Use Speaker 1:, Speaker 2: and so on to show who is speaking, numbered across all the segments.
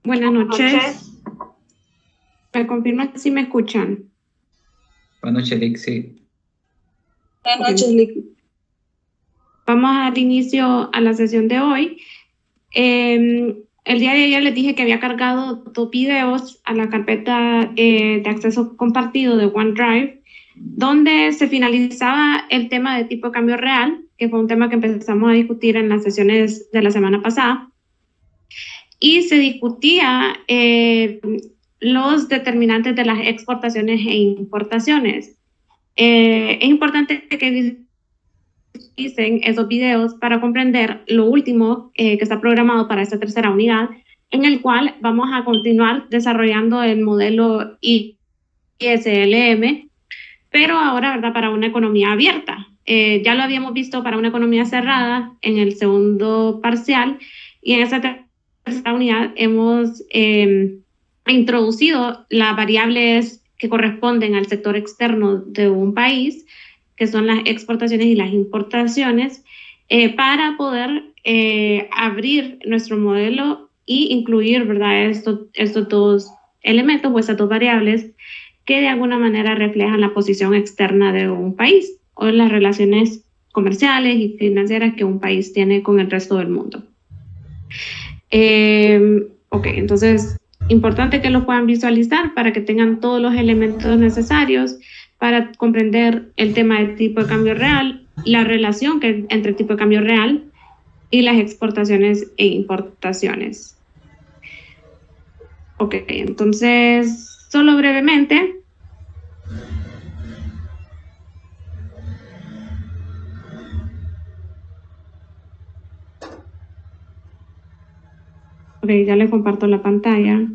Speaker 1: Buenas noches. ¿Me confirman si me escuchan?
Speaker 2: Buenas noches, Lick, sí.
Speaker 1: Buenas noches, Lick. Vamos a dar inicio a la sesión de hoy. El día de ayer les dije que había cargado 2 videos a la carpeta de acceso compartido de OneDrive, donde se finalizaba el tema de tipo de cambio real, que fue un tema que empezamos a discutir en las sesiones de la semana pasada, y se discutía los determinantes de las exportaciones e importaciones. Es importante que utilicen esos videos para comprender lo último que está programado para esta tercera unidad, en el cual vamos a continuar desarrollando el modelo ISLM, pero ahora, ¿verdad?, para una economía abierta. Ya lo habíamos visto para una economía cerrada en el segundo parcial, y en esta tercera unidad hemos introducido las variables que corresponden al sector externo de un país, que son las exportaciones y las importaciones, para poder abrir nuestro modelo y incluir, ¿verdad?, estos dos elementos o estas dos variables que de alguna manera reflejan la posición externa de un país o las relaciones comerciales y financieras que un país tiene con el resto del mundo. Ok, entonces, importante que lo puedan visualizar para que tengan todos los elementos necesarios para comprender el tema del tipo de cambio real, la relación entre el tipo de cambio real y las exportaciones e importaciones. Ok, entonces, solo brevemente. Ok, ya les comparto la pantalla.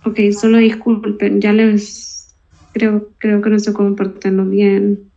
Speaker 1: Ok, solo disculpen, ya les creo que no estoy comportando bien.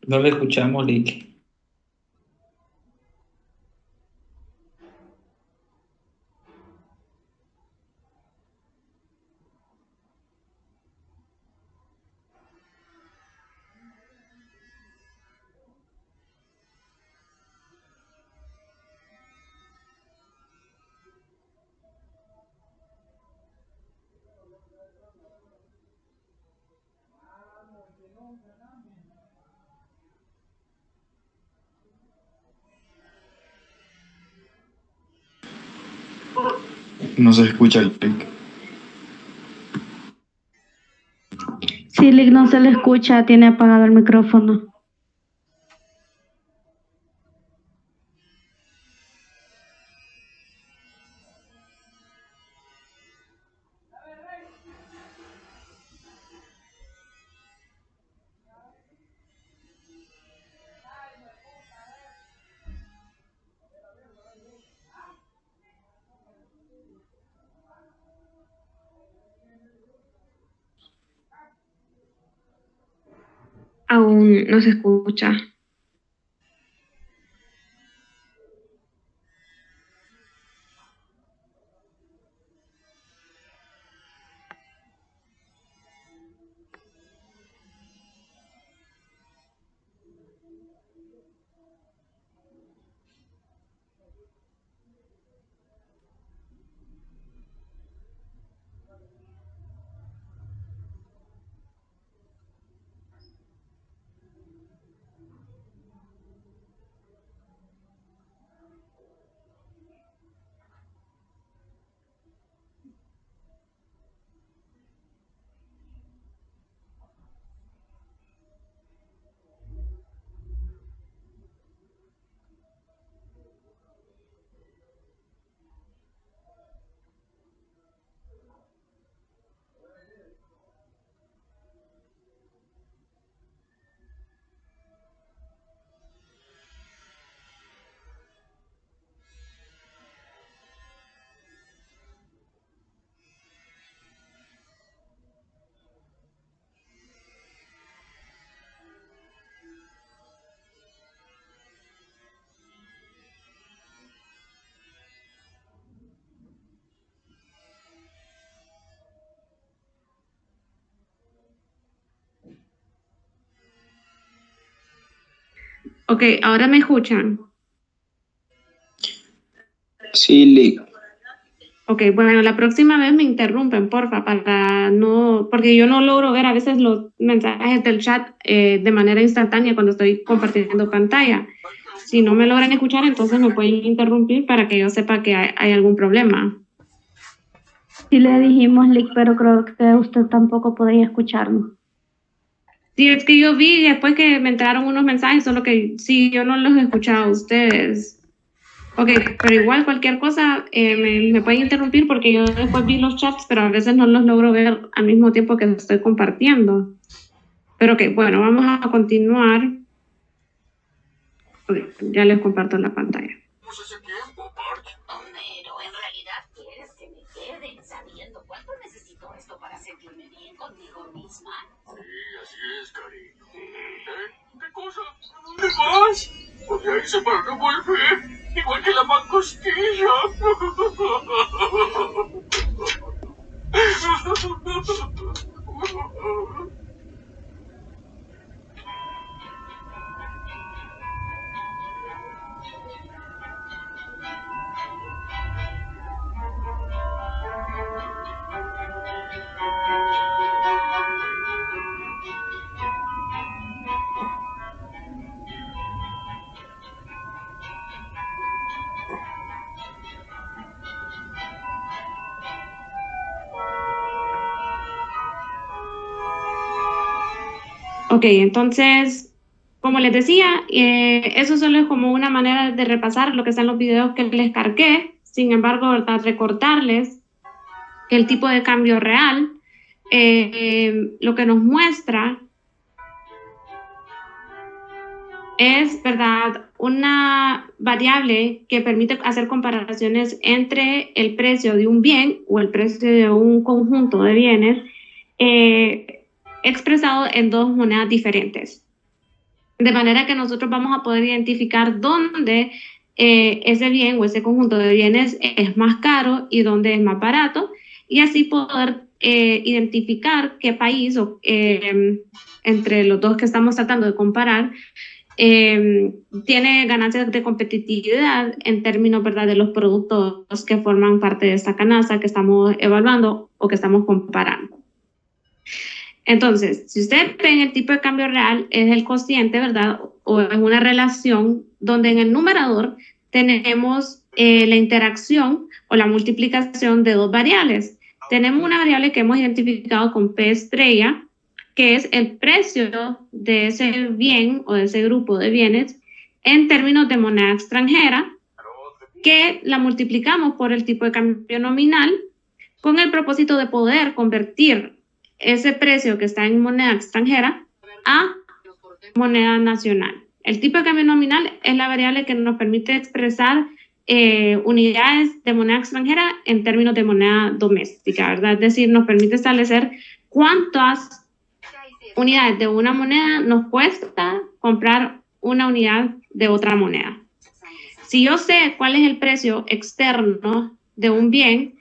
Speaker 2: No le escuchamos, Lick.
Speaker 3: No se escucha el pic.
Speaker 1: Sí, Lick no se le escucha, tiene apagado el micrófono. Aún no se escucha. Ok, ahora me escuchan.
Speaker 3: Sí, Lick.
Speaker 1: Ok, bueno, la próxima vez me interrumpen, porfa, para no, porque yo no logro ver a veces los mensajes del chat de manera instantánea cuando estoy compartiendo pantalla. Si no me logran escuchar, entonces me pueden interrumpir para que yo sepa que hay algún problema. Sí le dijimos, Lick, pero creo que usted tampoco podría escucharnos. Sí, es que yo vi después que me entraron unos mensajes, solo que sí, yo no los he escuchado a ustedes. Ok, pero igual cualquier cosa me pueden interrumpir porque yo después vi los chats, pero a veces no los logro ver al mismo tiempo que estoy compartiendo. Pero ok, bueno, vamos a continuar. Ok, ya les comparto la pantalla.
Speaker 4: Homero, en realidad quieres que me quede sabiendo cuánto necesito esto para sentirme bien conmigo misma.
Speaker 5: Sí, así es, cariño. ¿Qué cosa? ¿A dónde vas? Voy a irse para no volver, igual que la mangostilla.
Speaker 1: Ok, entonces, como les decía, eso solo es como una manera de repasar lo que están los videos que les cargué. Sin embargo, ¿verdad? Recordarles que el tipo de cambio real lo que nos muestra es, ¿verdad?, una variable que permite hacer comparaciones entre el precio de un bien o el precio de un conjunto de bienes expresado en dos monedas diferentes. de manera que nosotros vamos a poder identificar dónde ese bien o ese conjunto de bienes es más caro y dónde es más barato, y así poder identificar qué país o entre los dos que estamos tratando de comparar tiene ganancias de competitividad en términos, ¿verdad?, de los productos que forman parte de esta canasta que estamos evaluando o que estamos comparando. Entonces, si ustedes ven, el tipo de cambio real es el cociente, ¿verdad?, o es una relación donde en el numerador tenemos la interacción o la multiplicación de dos variables. Tenemos una variable que hemos identificado con P estrella, que es el precio de ese bien o de ese grupo de bienes en términos de moneda extranjera, que la multiplicamos por el tipo de cambio nominal con el propósito de poder convertir ese precio que está en moneda extranjera a moneda nacional. El tipo de cambio nominal es la variable que nos permite expresar unidades de moneda extranjera en términos de moneda doméstica, ¿verdad? Es decir, nos permite establecer cuántas unidades de una moneda nos cuesta comprar una unidad de otra moneda. Si yo sé cuál es el precio externo de un bien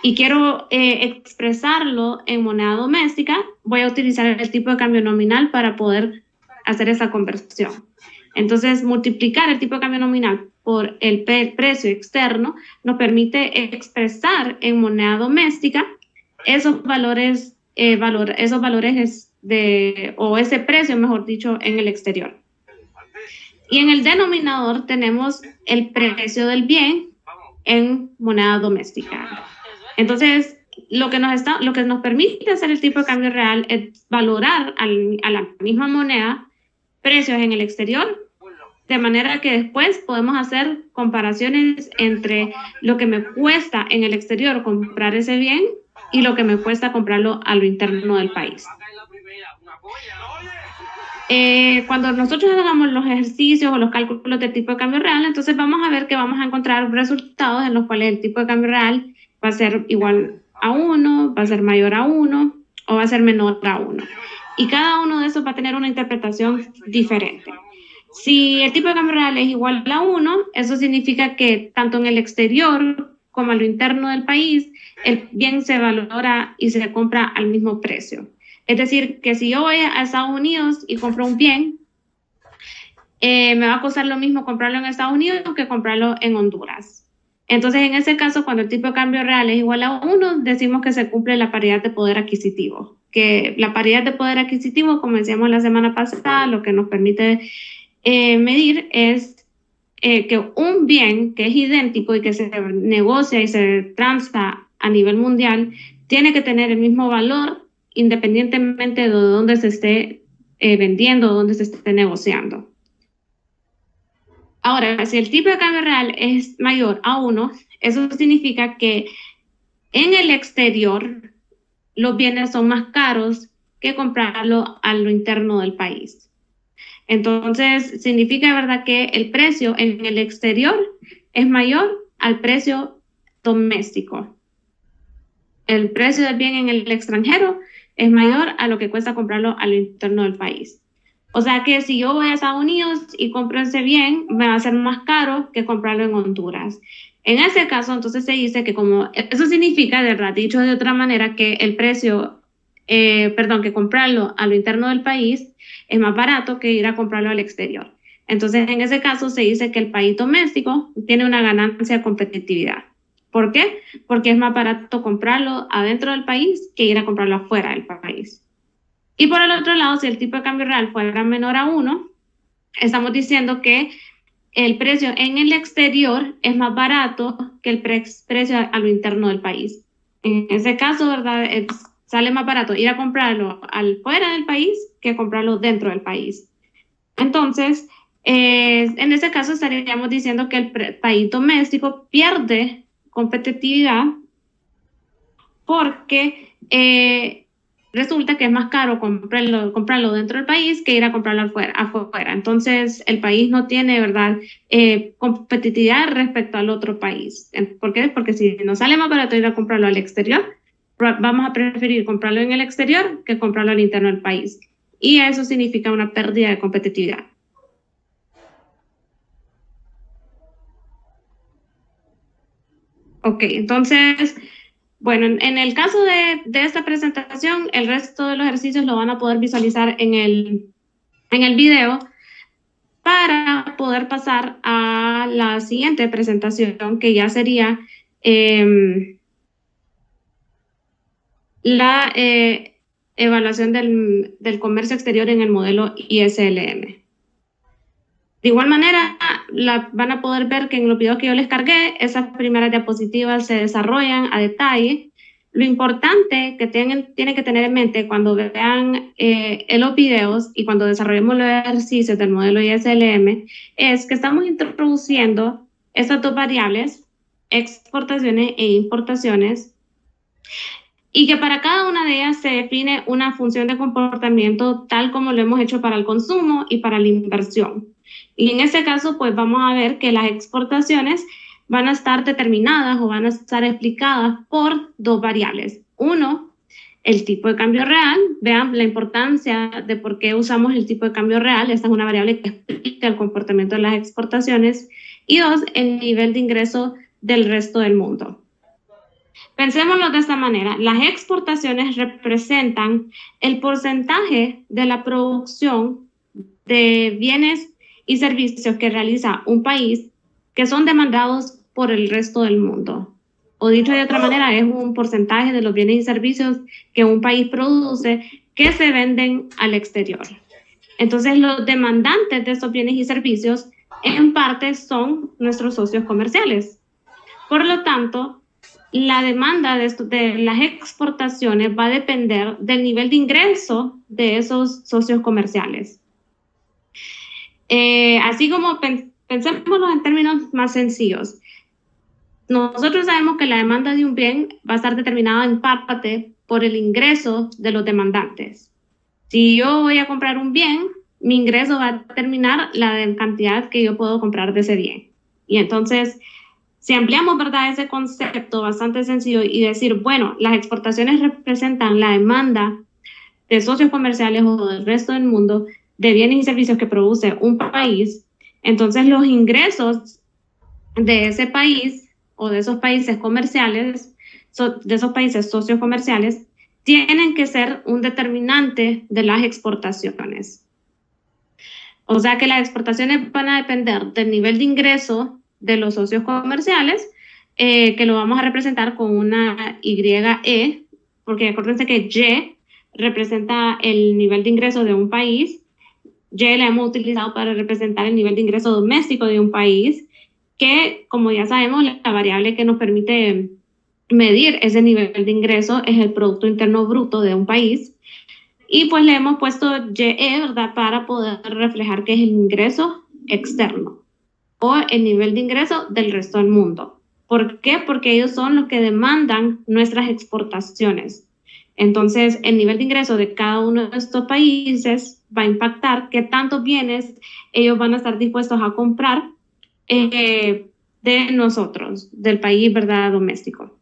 Speaker 1: y quiero expresarlo en moneda doméstica, voy a utilizar el tipo de cambio nominal para poder hacer esa conversión. Entonces, multiplicar el tipo de cambio nominal por el precio externo nos permite expresar en moneda doméstica esos valores o ese precio, mejor dicho, en el exterior. Y en el denominador tenemos el precio del bien en moneda doméstica. Entonces, lo que nos permite hacer el tipo de cambio real es valorar a la misma moneda precios en el exterior, de manera que después podemos hacer comparaciones entre lo que me cuesta en el exterior comprar ese bien y lo que me cuesta comprarlo a lo interno del país. Cuando nosotros hagamos los ejercicios o los cálculos del tipo de cambio real, entonces vamos a ver que vamos a encontrar resultados en los cuales el tipo de cambio real va a ser igual a 1, va a ser mayor a 1 o va a ser menor a 1. Y cada uno de esos va a tener una interpretación diferente. Si el tipo de cambio real es igual a 1, eso significa que tanto en el exterior como a lo interno del país, el bien se valora y se compra al mismo precio. Es decir, que si yo voy a Estados Unidos y compro un bien, me va a costar lo mismo comprarlo en Estados Unidos que comprarlo en Honduras. Entonces, en ese caso, cuando el tipo de cambio real es igual a 1, decimos que se cumple la paridad de poder adquisitivo. Que la paridad de poder adquisitivo, como decíamos la semana pasada, lo que nos permite medir es que un bien que es idéntico y que se negocia y se transa a nivel mundial tiene que tener el mismo valor independientemente de dónde se esté vendiendo o dónde se esté negociando. Ahora, si el tipo de cambio real es mayor a 1, eso significa que en el exterior los bienes son más caros que comprarlo a lo interno del país. Entonces, significa, ¿verdad?, que el precio en el exterior es mayor al precio doméstico. El precio del bien en el extranjero es mayor a lo que cuesta comprarlo al interno del país. O sea que si yo voy a Estados Unidos y compro ese bien, me va a ser más caro que comprarlo en Honduras. En ese caso, entonces se dice que como eso significa, de verdad, dicho de otra manera, que el precio, que comprarlo a lo interno del país es más barato que ir a comprarlo al exterior. Entonces, en ese caso se dice que el país doméstico tiene una ganancia de competitividad. ¿Por qué? Porque es más barato comprarlo adentro del país que ir a comprarlo afuera del país. Y por el otro lado, si el tipo de cambio real fuera menor a 1, estamos diciendo que el precio en el exterior es más barato que el precio a lo interno del país. En ese caso, ¿verdad?, sale más barato ir a comprarlo fuera del país que comprarlo dentro del país. Entonces, en ese caso estaríamos diciendo que el país doméstico pierde competitividad porque resulta que es más caro comprarlo dentro del país que ir a comprarlo afuera. Entonces, el país no tiene, ¿verdad?, competitividad respecto al otro país. ¿Por qué? Porque si nos sale más barato ir a comprarlo al exterior, vamos a preferir comprarlo en el exterior que comprarlo al interno del país. Y eso significa una pérdida de competitividad. Ok, entonces, bueno, en el caso de esta presentación, el resto de los ejercicios lo van a poder visualizar en el video para poder pasar a la siguiente presentación, que ya sería la evaluación del comercio exterior en el modelo ISLM. De igual manera, van a poder ver que en los videos que yo les cargué, esas primeras diapositivas se desarrollan a detalle. Lo importante que tienen que tener en mente cuando vean los videos y cuando desarrollemos los ejercicios del modelo ISLM es que estamos introduciendo estas dos variables, exportaciones e importaciones, y que para cada una de ellas se define una función de comportamiento tal como lo hemos hecho para el consumo y para la inversión. Y en este caso, pues vamos a ver que las exportaciones van a estar determinadas o van a estar explicadas por dos variables. Uno, el tipo de cambio real. Vean la importancia de por qué usamos el tipo de cambio real. Esta es una variable que explica el comportamiento de las exportaciones. Y dos, el nivel de ingreso del resto del mundo. Pensémoslo de esta manera. Las exportaciones representan el porcentaje de la producción de bienes y servicios que realiza un país que son demandados por el resto del mundo. O dicho de otra manera, es un porcentaje de los bienes y servicios que un país produce que se venden al exterior. Entonces, los demandantes de esos bienes y servicios en parte son nuestros socios comerciales. Por lo tanto, la demanda de las exportaciones va a depender del nivel de ingreso de esos socios comerciales. Así como pensémoslo en términos más sencillos. Nosotros sabemos que la demanda de un bien va a estar determinada en parte por el ingreso de los demandantes. Si yo voy a comprar un bien, mi ingreso va a determinar la cantidad que yo puedo comprar de ese bien. Y entonces, si ampliamos, ¿verdad?, ese concepto bastante sencillo y decir, bueno, las exportaciones representan la demanda de socios comerciales o del resto del mundo de bienes y servicios que produce un país, entonces los ingresos de ese país o de esos países comerciales, de esos países socios comerciales, tienen que ser un determinante de las exportaciones. O sea que las exportaciones van a depender del nivel de ingreso de los socios comerciales, que lo vamos a representar con una YE, porque acuérdense que Y representa el nivel de ingreso de un país. Y la hemos utilizado para representar el nivel de ingreso doméstico de un país, que, como ya sabemos, la variable que nos permite medir ese nivel de ingreso es el Producto Interno Bruto de un país. Y pues le hemos puesto YE, ¿verdad?, para poder reflejar que es el ingreso externo o el nivel de ingreso del resto del mundo. ¿Por qué? Porque ellos son los que demandan nuestras exportaciones. Entonces, el nivel de ingreso de cada uno de estos países va a impactar qué tantos bienes ellos van a estar dispuestos a comprar de nosotros, del país, ¿verdad?, doméstico.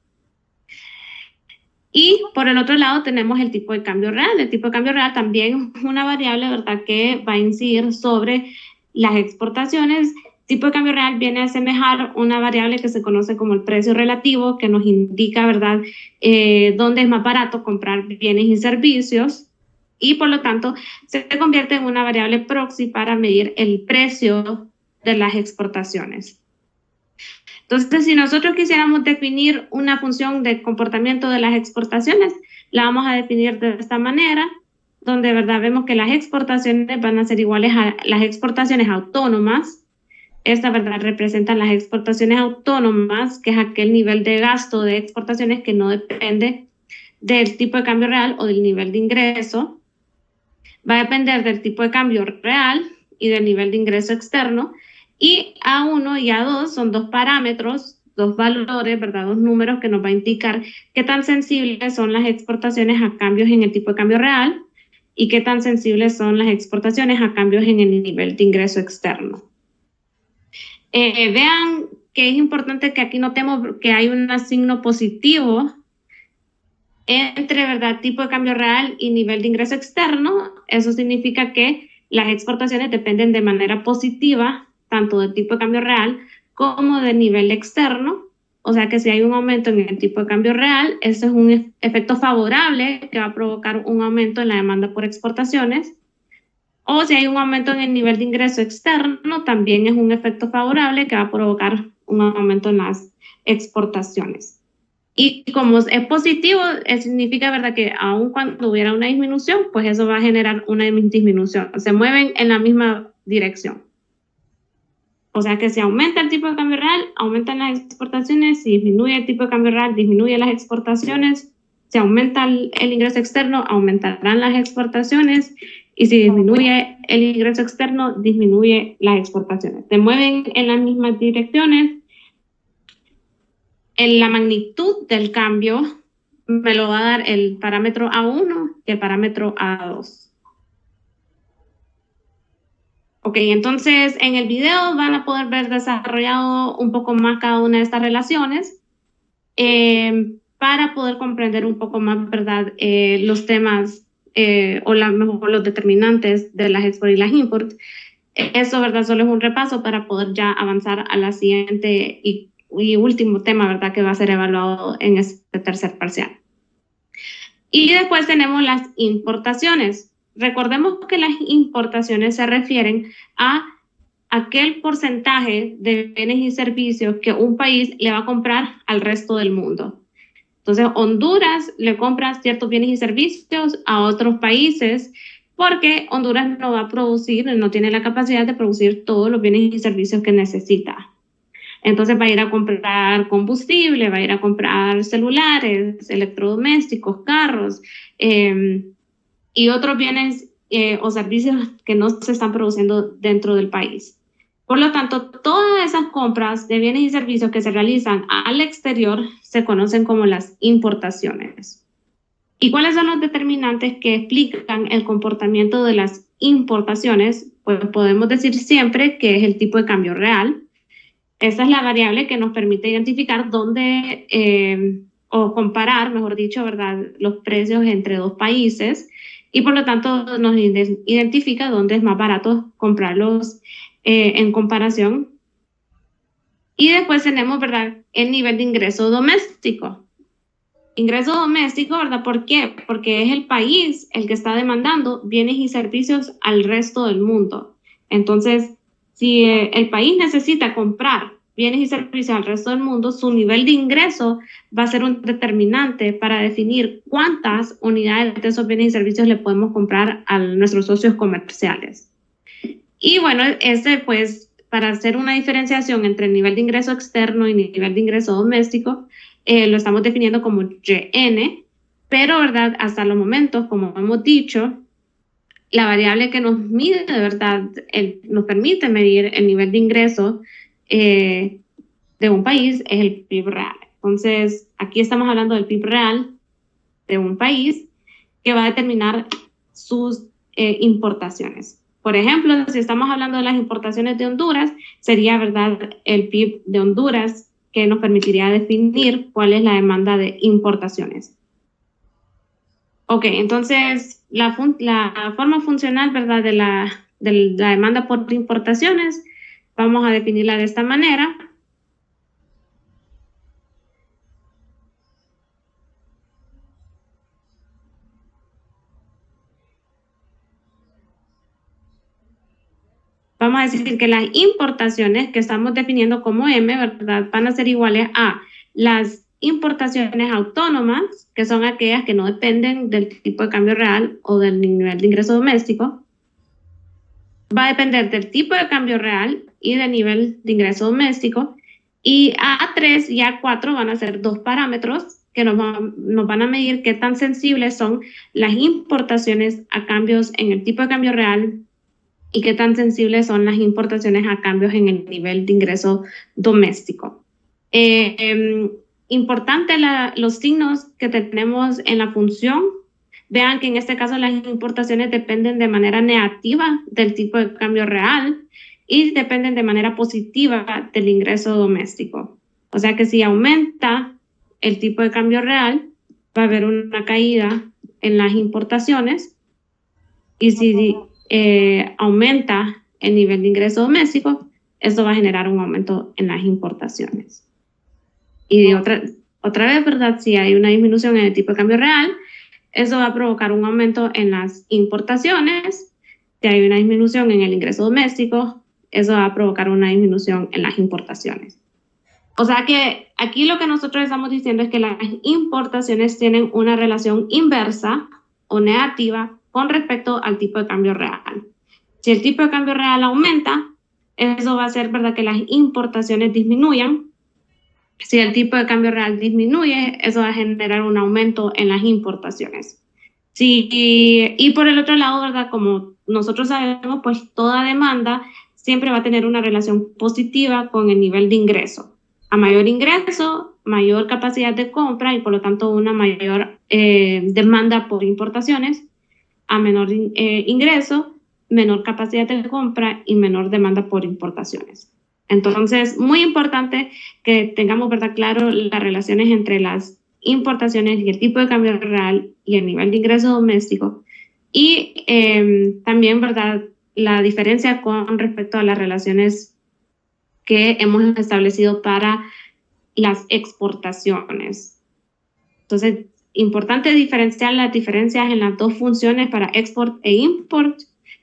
Speaker 1: Y por el otro lado tenemos el tipo de cambio real. El tipo de cambio real también es una variable, ¿verdad?, que va a incidir sobre las exportaciones. Tipo de cambio real viene a asemejar una variable que se conoce como el precio relativo, que nos indica, ¿verdad?, dónde es más barato comprar bienes y servicios, y por lo tanto se convierte en una variable proxy para medir el precio de las exportaciones. Entonces, si nosotros quisiéramos definir una función de comportamiento de las exportaciones, la vamos a definir de esta manera, donde, ¿verdad?, vemos que las exportaciones van a ser iguales a las exportaciones autónomas. Esta, ¿verdad?, representan las exportaciones autónomas, que es aquel nivel de gasto de exportaciones que no depende del tipo de cambio real o del nivel de ingreso. Va a depender del tipo de cambio real y del nivel de ingreso externo. Y A1 y A2 son dos parámetros, dos valores, ¿verdad?, dos números que nos va a indicar qué tan sensibles son las exportaciones a cambios en el tipo de cambio real y qué tan sensibles son las exportaciones a cambios en el nivel de ingreso externo. Vean que es importante que aquí notemos que hay un signo positivo entre, ¿verdad?, tipo de cambio real y nivel de ingreso externo. Eso significa que las exportaciones dependen de manera positiva tanto del tipo de cambio real como del nivel externo. O sea que si hay un aumento en el tipo de cambio real, ese es un efecto favorable que va a provocar un aumento en la demanda por exportaciones. O si hay un aumento en el nivel de ingreso externo, también es un efecto favorable que va a provocar un aumento en las exportaciones. Y como es positivo, significa, ¿verdad?, que aun cuando hubiera una disminución, pues eso va a generar una disminución. Se mueven en la misma dirección. O sea que si aumenta el tipo de cambio real, aumentan las exportaciones. Si disminuye el tipo de cambio real, disminuye las exportaciones. Si aumenta el ingreso externo, aumentarán las exportaciones. Y si disminuye el ingreso externo, disminuye las exportaciones. Se mueven en las mismas direcciones. En la magnitud del cambio me lo va a dar el parámetro A1 y el parámetro A2. Ok, entonces en el video van a poder ver desarrollado un poco más cada una de estas relaciones para poder comprender un poco más, ¿verdad?, los temas o mejor los determinantes de las export y las import. Eso, ¿verdad?, solo es un repaso para poder ya avanzar a la siguiente y último tema, ¿verdad?, que va a ser evaluado en este tercer parcial. Y después tenemos las importaciones. Recordemos que las importaciones se refieren a aquel porcentaje de bienes y servicios que un país le va a comprar al resto del mundo. Entonces, Honduras le compra ciertos bienes y servicios a otros países porque Honduras no va a producir, no tiene la capacidad de producir todos los bienes y servicios que necesita. Entonces va a ir a comprar combustible, va a ir a comprar celulares, electrodomésticos, carros y otros bienes o servicios que no se están produciendo dentro del país. Por lo tanto, todas esas compras de bienes y servicios que se realizan al exterior se conocen como las importaciones. ¿Y cuáles son los determinantes que explican el comportamiento de las importaciones? Pues podemos decir siempre que es el tipo de cambio real. Esa es la variable que nos permite identificar dónde, o comparar, mejor dicho, ¿verdad?, los precios entre dos países y por lo tanto nos identifica dónde es más barato comprarlos en comparación. Y después tenemos, ¿verdad?, el nivel de ingreso doméstico. Ingreso doméstico, ¿verdad? ¿Por qué? Porque es el país el que está demandando bienes y servicios al resto del mundo. Entonces, si el país necesita comprar bienes y servicios al resto del mundo, su nivel de ingreso va a ser un determinante para definir cuántas unidades de esos bienes y servicios le podemos comprar a nuestros socios comerciales. Y bueno, pues, para hacer una diferenciación entre el nivel de ingreso externo y nivel de ingreso doméstico, lo estamos definiendo como YN, pero, ¿verdad?, hasta los momentos, como hemos dicho, la variable que nos mide, de verdad, nos permite medir el nivel de ingreso de un país es el PIB real. Entonces, aquí estamos hablando del PIB real de un país que va a determinar sus importaciones. Por ejemplo, si estamos hablando de las importaciones de Honduras, sería, ¿verdad?, el PIB de Honduras que nos permitiría definir cuál es la demanda de importaciones. Ok, entonces la forma funcional, ¿verdad?, de la demanda por importaciones, vamos a definirla de esta manera. Vamos a decir que las importaciones que estamos definiendo como M, ¿verdad?, van a ser iguales a las importaciones autónomas, que son aquellas que no dependen del tipo de cambio real o del nivel de ingreso doméstico. Va a depender del tipo de cambio real y del nivel de ingreso doméstico. Y A3 y A4 van a ser dos parámetros que nos van a medir qué tan sensibles son las importaciones a cambios en el tipo de cambio real y qué tan sensibles son las importaciones a cambios en el nivel de ingreso doméstico. Importante los signos que tenemos en la función. Vean que en este caso las importaciones dependen de manera negativa del tipo de cambio real y dependen de manera positiva del ingreso doméstico. O sea que si aumenta el tipo de cambio real, va a haber una caída en las importaciones, y si aumenta el nivel de ingreso doméstico, eso va a generar un aumento en las importaciones. Y otra vez, ¿verdad? Si hay una disminución en el tipo de cambio real, eso va a provocar un aumento en las importaciones. Si hay una disminución en el ingreso doméstico, eso va a provocar una disminución en las importaciones. O sea que aquí lo que nosotros estamos diciendo es que las importaciones tienen una relación inversa o negativa con respecto al tipo de cambio real. Si el tipo de cambio real aumenta, eso va a hacer, ¿verdad?, que las importaciones disminuyan. Si el tipo de cambio real disminuye, eso va a generar un aumento en las importaciones. Y por el otro lado, ¿verdad?, como nosotros sabemos, pues toda demanda siempre va a tener una relación positiva con el nivel de ingreso. A mayor ingreso, mayor capacidad de compra y por lo tanto una mayor demanda por importaciones. A menor ingreso, menor capacidad de compra y menor demanda por importaciones. Entonces, muy importante que tengamos, ¿verdad?, claro las relaciones entre las importaciones y el tipo de cambio real y el nivel de ingreso doméstico. Y también, ¿verdad?, la diferencia con respecto a las relaciones que hemos establecido para las exportaciones. Entonces, importante diferenciar las diferencias en las dos funciones para export e import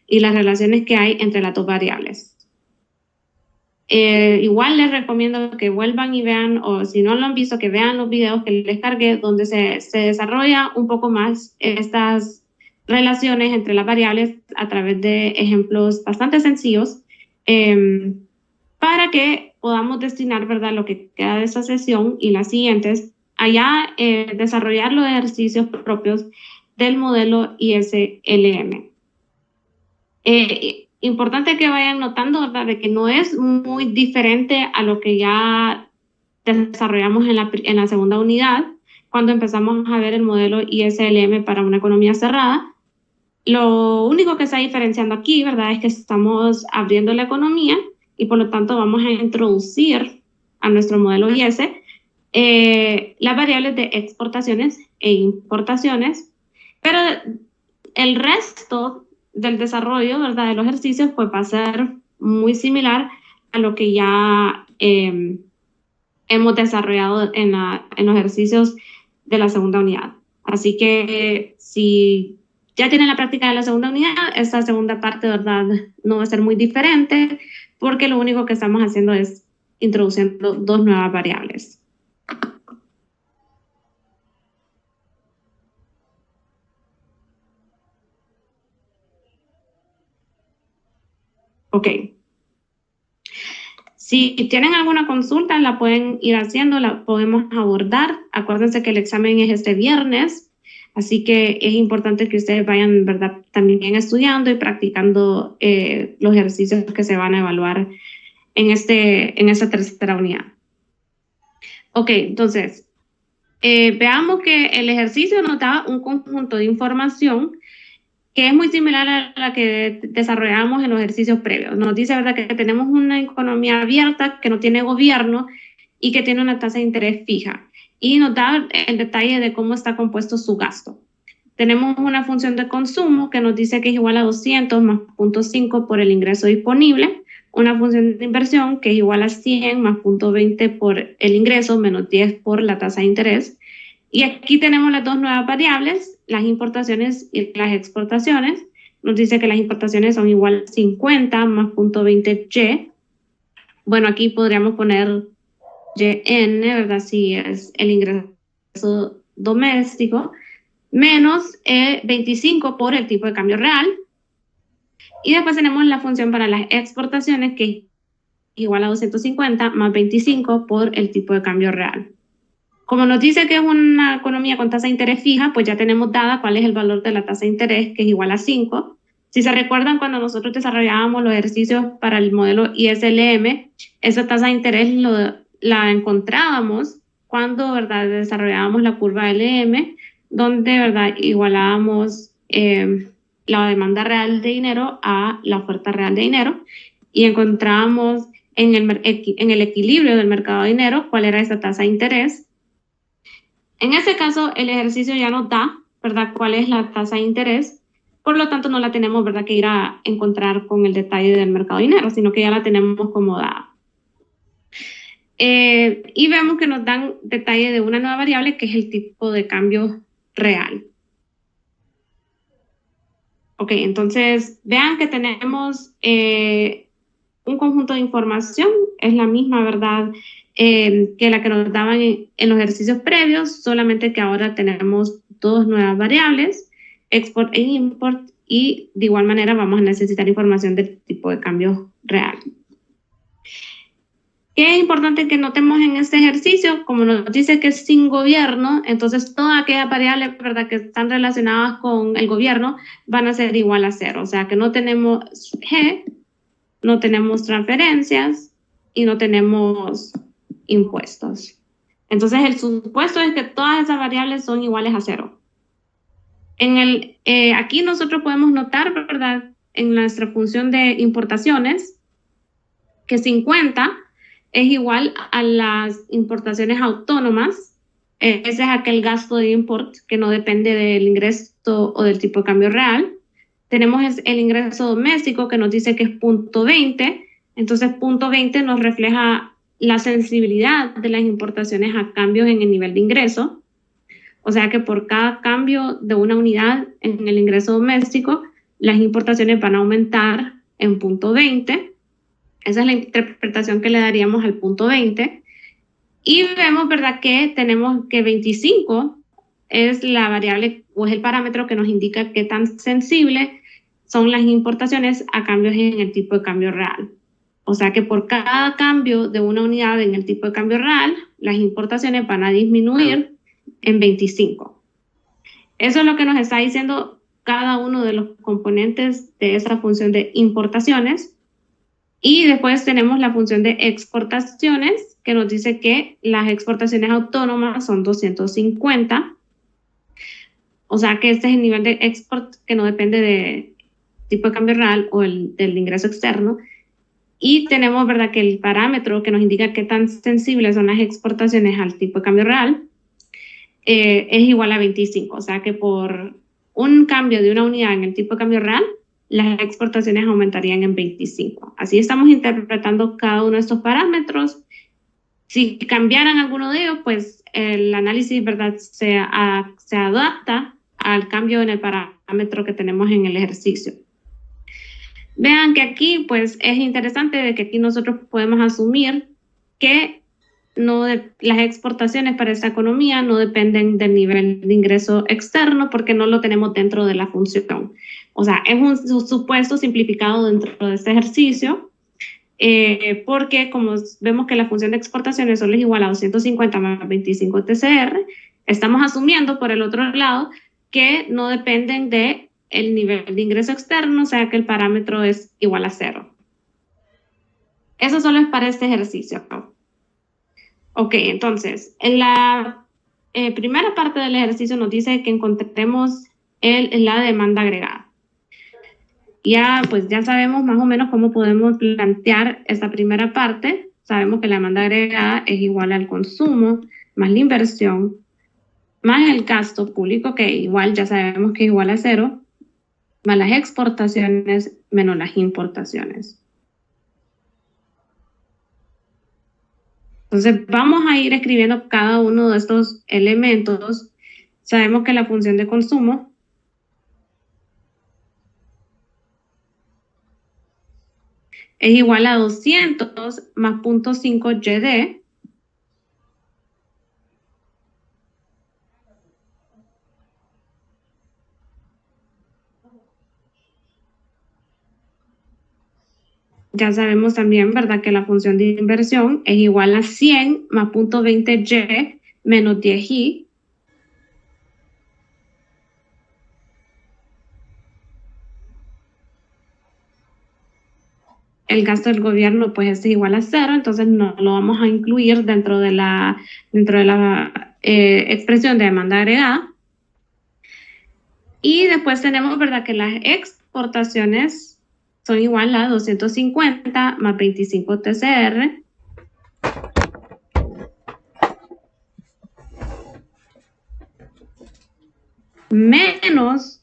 Speaker 1: y las relaciones que hay entre las dos variables. Igual les recomiendo que vuelvan y vean, o si no lo han visto, que vean los videos que les cargué, donde se desarrolla un poco más estas relaciones entre las variables a través de ejemplos bastante sencillos, para que podamos destinar, ¿verdad?, lo que queda de esta sesión y las siguientes allá desarrollar los ejercicios propios del modelo ISLM. Importante que vayan notando, ¿verdad?, de que no es muy diferente a lo que ya desarrollamos en la segunda unidad, cuando empezamos a ver el modelo ISLM para una economía cerrada. Lo único que está diferenciando aquí, ¿verdad?, es que estamos abriendo la economía y por lo tanto vamos a introducir a nuestro modelo IS las variables de exportaciones e importaciones, pero el resto del desarrollo, ¿verdad?, de los ejercicios pues va a ser muy similar a lo que ya hemos desarrollado en los ejercicios de la segunda unidad. Así que si ya tienen la práctica de la segunda unidad, esta segunda parte, ¿verdad?, no va a ser muy diferente porque lo único que estamos haciendo es introduciendo dos nuevas variables. Ok. Si tienen alguna consulta, la pueden ir haciendo, la podemos abordar. Acuérdense que el examen es este viernes, así que es importante que ustedes vayan, ¿verdad?, también estudiando y practicando los ejercicios que se van a evaluar en esta tercera unidad. Ok, entonces, veamos que el ejercicio nos da un conjunto de información que es muy similar a la que desarrollamos en los ejercicios previos. Nos dice, ¿verdad?, que tenemos una economía abierta, que no tiene gobierno y que tiene una tasa de interés fija. Y nos da el detalle de cómo está compuesto su gasto. Tenemos una función de consumo que nos dice que es igual a 200 más 0.5 por el ingreso disponible. Una función de inversión que es igual a 100 más 0.20 por el ingreso menos 10 por la tasa de interés. Y aquí tenemos las dos nuevas variables, las importaciones y las exportaciones. Nos dice que las importaciones son igual a 50 más 0.20y. Bueno, aquí podríamos poner yn, ¿verdad?, si es el ingreso doméstico, menos 25 por el tipo de cambio real. Y después tenemos la función para las exportaciones, que es igual a 250 más 25 por el tipo de cambio real. Como nos dice que es una economía con tasa de interés fija, pues ya tenemos dada cuál es el valor de la tasa de interés, que es igual a 5. Si se recuerdan, cuando nosotros desarrollábamos los ejercicios para el modelo ISLM, esa tasa de interés la encontrábamos cuando, ¿verdad?, desarrollábamos la curva LM, donde, ¿verdad?, igualábamos la demanda real de dinero a la oferta real de dinero y encontrábamos en el equilibrio del mercado de dinero cuál era esa tasa de interés. En ese caso, el ejercicio ya nos da, ¿verdad?, cuál es la tasa de interés. Por lo tanto, no la tenemos, ¿verdad?, que ir a encontrar con el detalle del mercado de dinero, sino que ya la tenemos como dada. Y vemos que nos dan detalle de una nueva variable que es el tipo de cambio real. Ok, entonces vean que tenemos un conjunto de información, es la misma, ¿verdad? Que la que nos daban en los ejercicios previos, solamente que ahora tenemos dos nuevas variables, export e import, y de igual manera vamos a necesitar información del tipo de cambio real. ¿Qué es importante que notemos en este ejercicio? Como nos dice que es sin gobierno, entonces todas aquellas variables, ¿verdad?, que están relacionadas con el gobierno van a ser igual a 0. O sea que no tenemos G, no tenemos transferencias y no tenemos impuestos. Entonces el supuesto es que todas esas variables son iguales a 0. Aquí nosotros podemos notar, ¿verdad?, en nuestra función de importaciones, que 50 es igual a las importaciones autónomas. Ese es aquel gasto de import que no depende del ingreso o del tipo de cambio real. Tenemos el ingreso doméstico que nos dice que es 0.20. Entonces 0.20 nos refleja la sensibilidad de las importaciones a cambios en el nivel de ingreso. O sea que por cada cambio de una unidad en el ingreso doméstico, las importaciones van a aumentar en 0.20. Esa es la interpretación que le daríamos al 0.20. Y vemos, ¿verdad?, que tenemos que 25 es la variable o es el parámetro que nos indica qué tan sensible son las importaciones a cambios en el tipo de cambio real. O sea que por cada cambio de una unidad en el tipo de cambio real, las importaciones van a disminuir en 25. Eso es lo que nos está diciendo cada uno de los componentes de esa función de importaciones. Y después tenemos la función de exportaciones, que nos dice que las exportaciones autónomas son 250. O sea que este es el nivel de export que no depende de tipo de cambio real o del ingreso externo. Y tenemos, ¿verdad?, que el parámetro que nos indica qué tan sensibles son las exportaciones al tipo de cambio real es igual a 25. O sea que por un cambio de una unidad en el tipo de cambio real, las exportaciones aumentarían en 25. Así estamos interpretando cada uno de estos parámetros. Si cambiaran alguno de ellos, pues el análisis, ¿verdad?, se adapta al cambio en el parámetro que tenemos en el ejercicio. Vean que aquí, pues es interesante de que aquí nosotros podemos asumir que las exportaciones para esta economía no dependen del nivel de ingreso externo porque no lo tenemos dentro de la función. O sea, es un supuesto simplificado dentro de este ejercicio porque como vemos que la función de exportaciones solo es igual a 250 más 25 TCR, estamos asumiendo por el otro lado que no dependen del nivel de ingreso externo, o sea que el parámetro es igual a 0. Eso solo es para este ejercicio. Ok, entonces, en la primera parte del ejercicio nos dice que encontremos la demanda agregada. Ya sabemos más o menos cómo podemos plantear esta primera parte. Sabemos que la demanda agregada es igual al consumo más la inversión más el gasto público, que igual ya sabemos que es igual a 0, más las exportaciones menos las importaciones. Entonces vamos a ir escribiendo cada uno de estos elementos. Sabemos que la función de consumo es igual a 200 más 0.5 YD ya sabemos también, ¿verdad?, que la función de inversión es igual a 100 más 0.20 Y menos 10 Y. El gasto del gobierno pues es igual a 0, entonces no lo vamos a incluir dentro de la expresión de demanda agregada. Y después tenemos, ¿verdad?, que las exportaciones son igual a 250 más 25 TCR menos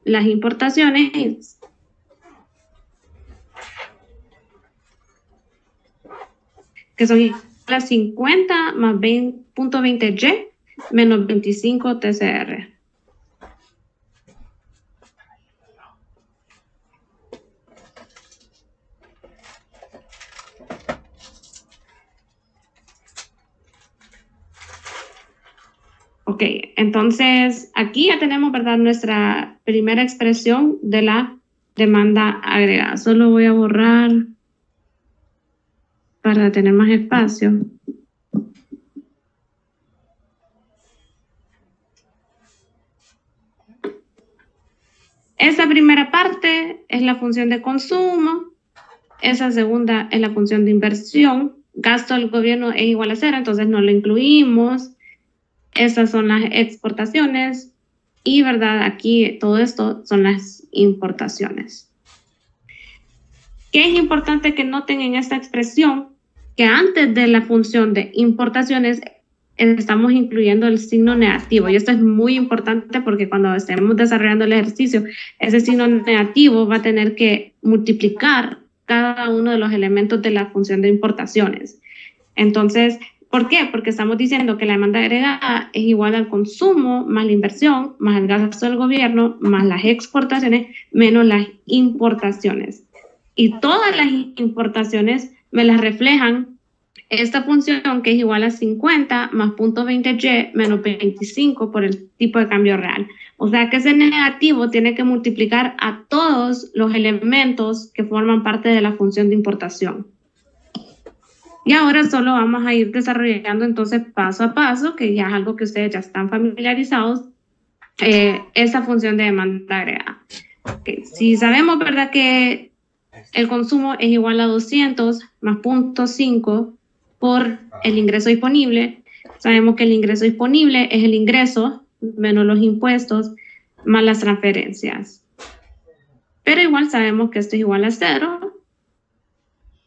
Speaker 1: las importaciones que son igual a 50 más 20.20y menos 25 TCR. Ok, entonces aquí ya tenemos, ¿verdad?, nuestra primera expresión de la demanda agregada. Solo voy a borrar para tener más espacio. Esa primera parte es la función de consumo, esa segunda es la función de inversión, gasto del gobierno es igual a 0, entonces no lo incluimos. Esas son las exportaciones y, ¿verdad?, aquí todo esto son las importaciones. ¿Qué es importante que noten en esta expresión? Que antes de la función de importaciones estamos incluyendo el signo negativo, y esto es muy importante porque cuando estemos desarrollando el ejercicio, ese signo negativo va a tener que multiplicar cada uno de los elementos de la función de importaciones. Entonces, ¿por qué? Porque estamos diciendo que la demanda agregada es igual al consumo más la inversión, más el gasto del gobierno, más las exportaciones, menos las importaciones. Y todas las importaciones me las reflejan esta función, que es igual a 50 más 0.20y menos 25 por el tipo de cambio real. O sea que ese negativo tiene que multiplicar a todos los elementos que forman parte de la función de importación. Y ahora solo vamos a ir desarrollando entonces paso a paso, que ya es algo que ustedes ya están familiarizados, esa función de demanda agregada. Okay. Si sabemos, ¿verdad?, que el consumo es igual a 200 más 0.5 por el ingreso disponible, sabemos que el ingreso disponible es el ingreso menos los impuestos más las transferencias. Pero igual sabemos que esto es igual a 0.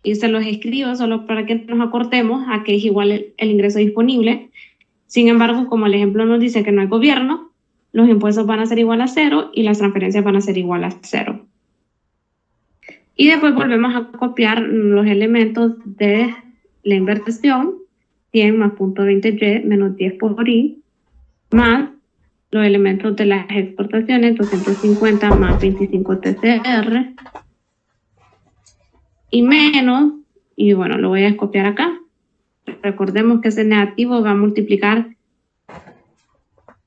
Speaker 1: Y se los escribo solo para que nos acortemos a que es igual el ingreso disponible. Sin embargo, como el ejemplo nos dice que no hay gobierno, los impuestos van a ser igual a 0 y las transferencias van a ser igual a 0. Y después volvemos a copiar los elementos de la inversión, 100 más 0.20y menos 10 por i, más los elementos de las exportaciones, 250 más 25 TCR, y menos, y bueno, lo voy a copiar acá. Recordemos que ese negativo va a multiplicar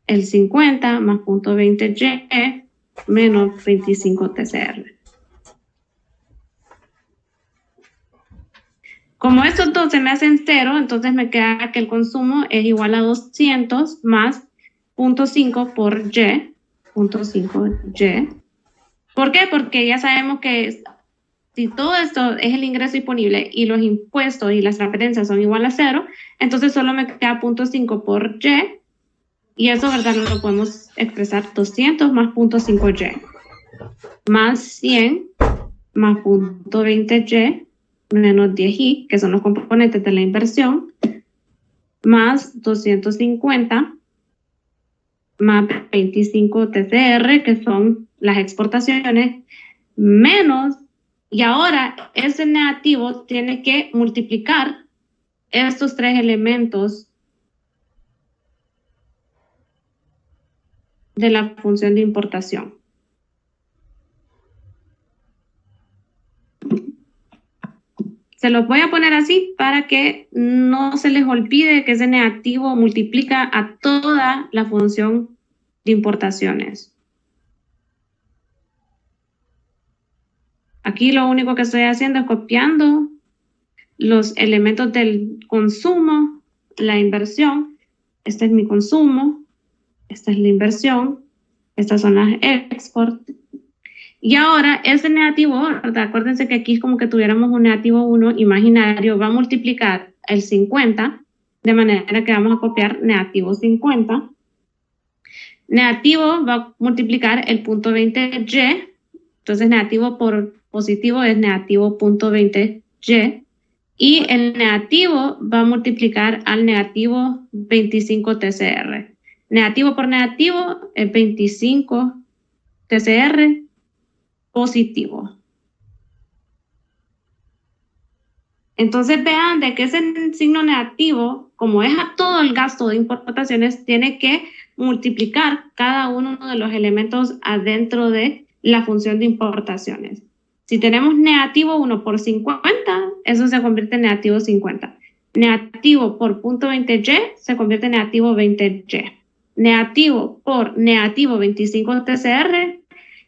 Speaker 1: el 50 más 0.20y menos 25 TCR. Como estos dos se me hacen 0, entonces me queda que el consumo es igual a 200 más 0.5 por y, 0.5y. ¿Por qué? Porque ya sabemos que si todo esto es el ingreso disponible y los impuestos y las transferencias son igual a 0, entonces solo me queda 0.5 por y eso, ¿verdad?, lo podemos expresar 200 más 0.5y más 100 más 0.20y menos 10i, que son los componentes de la inversión, más 250 más 25 TCR, que son las exportaciones, menos. Y ahora ese negativo tiene que multiplicar estos tres elementos de la función de importación. Se los voy a poner así para que no se les olvide que ese negativo multiplica a toda la función de importaciones. Aquí lo único que estoy haciendo es copiando los elementos del consumo, la inversión. Este es mi consumo, esta es la inversión, estas son las export. Y ahora ese negativo, ¿verdad?, acuérdense que aquí es como que tuviéramos un negativo 1 imaginario, va a multiplicar el 50, de manera que vamos a copiar negativo 50. Negativo va a multiplicar el 0.20y, entonces negativo por positivo es negativo 0.20y, y el negativo va a multiplicar al negativo 25 TCR. Negativo por negativo es 25 TCR positivo. Entonces vean de que ese signo negativo, como es a todo el gasto de importaciones, tiene que multiplicar cada uno de los elementos adentro de la función de importaciones. Si tenemos negativo 1 por 50, eso se convierte en negativo 50. Negativo por punto 20y se convierte en negativo 20y. Negativo por negativo 25 TCR,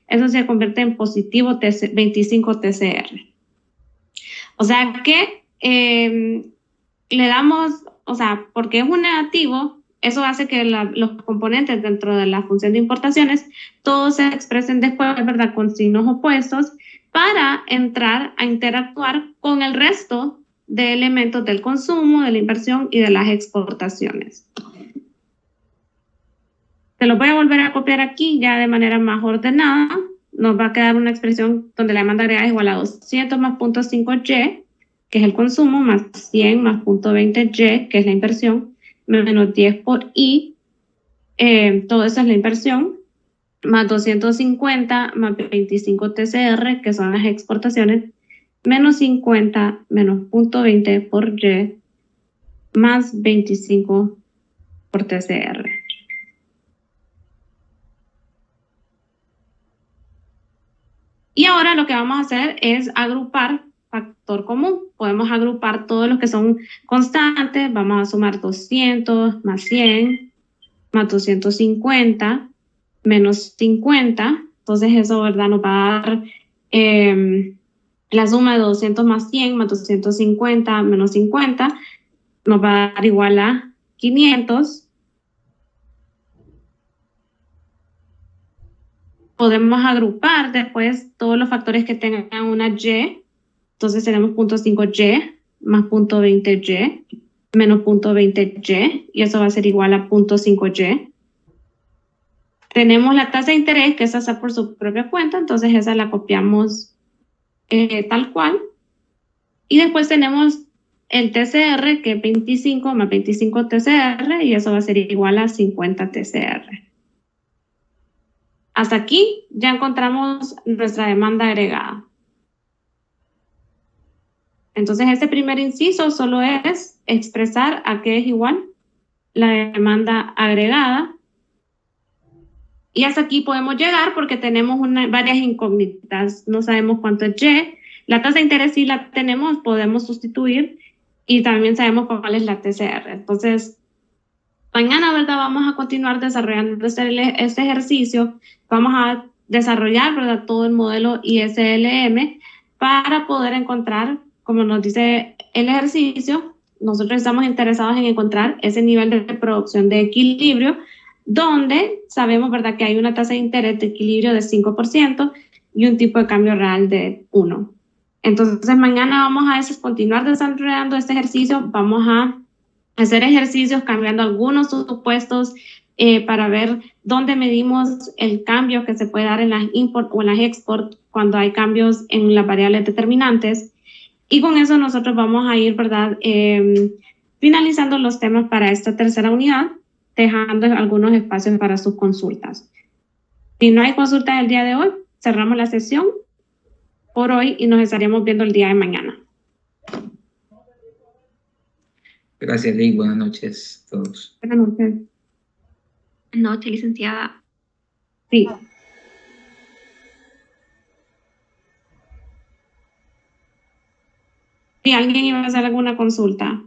Speaker 1: eso se convierte en positivo 25 TCR. O sea que le damos, o sea, porque es un negativo, eso hace que los componentes dentro de la función de importaciones todos se expresen después, ¿verdad?, con signos opuestos para entrar a interactuar con el resto de elementos del consumo, de la inversión y de las exportaciones. Se lo voy a volver a copiar aquí ya de manera más ordenada. Nos va a quedar una expresión donde la demanda agregada es igual a 200 más 0.5y, que es el consumo, más 100 más 0.20y, que es la inversión, menos 10 por i, todo eso es la inversión, más 250 más 25 TCR, que son las exportaciones, menos 50 menos 0.20 por y, más 25 por TCR. Y ahora lo que vamos a hacer es agrupar factor común. Podemos agrupar todos los que son constantes. Vamos a sumar 200 más 100 más 250 menos 50. Entonces eso, ¿verdad?, nos va a dar la suma de 200 más 100 más 250 menos 50. Nos va a dar igual a 500. Podemos agrupar después todos los factores que tengan una y. Entonces tenemos 0.5y más 0.20y menos 0.20y, y eso va a ser igual a 0.5y. Tenemos la tasa de interés, que esa está por su propia cuenta, entonces esa la copiamos tal cual. Y después tenemos el TCR, que es 25 más 25 TCR, y eso va a ser igual a 50 TCR. Hasta aquí ya encontramos nuestra demanda agregada. Entonces, este primer inciso solo es expresar a qué es igual la demanda agregada. Y hasta aquí podemos llegar porque tenemos varias incógnitas. No sabemos cuánto es Y. La tasa de interés sí la tenemos, podemos sustituir. Y también sabemos cuál es la TCR. Entonces, mañana, ¿verdad?, vamos a continuar desarrollando este ejercicio. Vamos a desarrollar, ¿verdad?, todo el modelo ISLM para poder encontrar, como nos dice el ejercicio, nosotros estamos interesados en encontrar ese nivel de producción de equilibrio donde sabemos, ¿verdad?, que hay una tasa de interés de equilibrio de 5% y un tipo de cambio real de 1. Entonces, mañana vamos a continuar desarrollando este ejercicio. Vamos a hacer ejercicios cambiando algunos supuestos para ver dónde medimos el cambio que se puede dar en las import o en las export cuando hay cambios en las variables determinantes. Y con eso nosotros vamos a ir, ¿verdad?, finalizando los temas para esta tercera unidad, dejando algunos espacios para sus consultas. Si no hay consultas el día de hoy, cerramos la sesión por hoy y nos estaríamos viendo el día de mañana.
Speaker 2: Gracias, Ley. Buenas noches a todos.
Speaker 1: Buenas noches.
Speaker 6: Buenas noches, licenciada.
Speaker 1: Sí. Si alguien iba a hacer alguna consulta.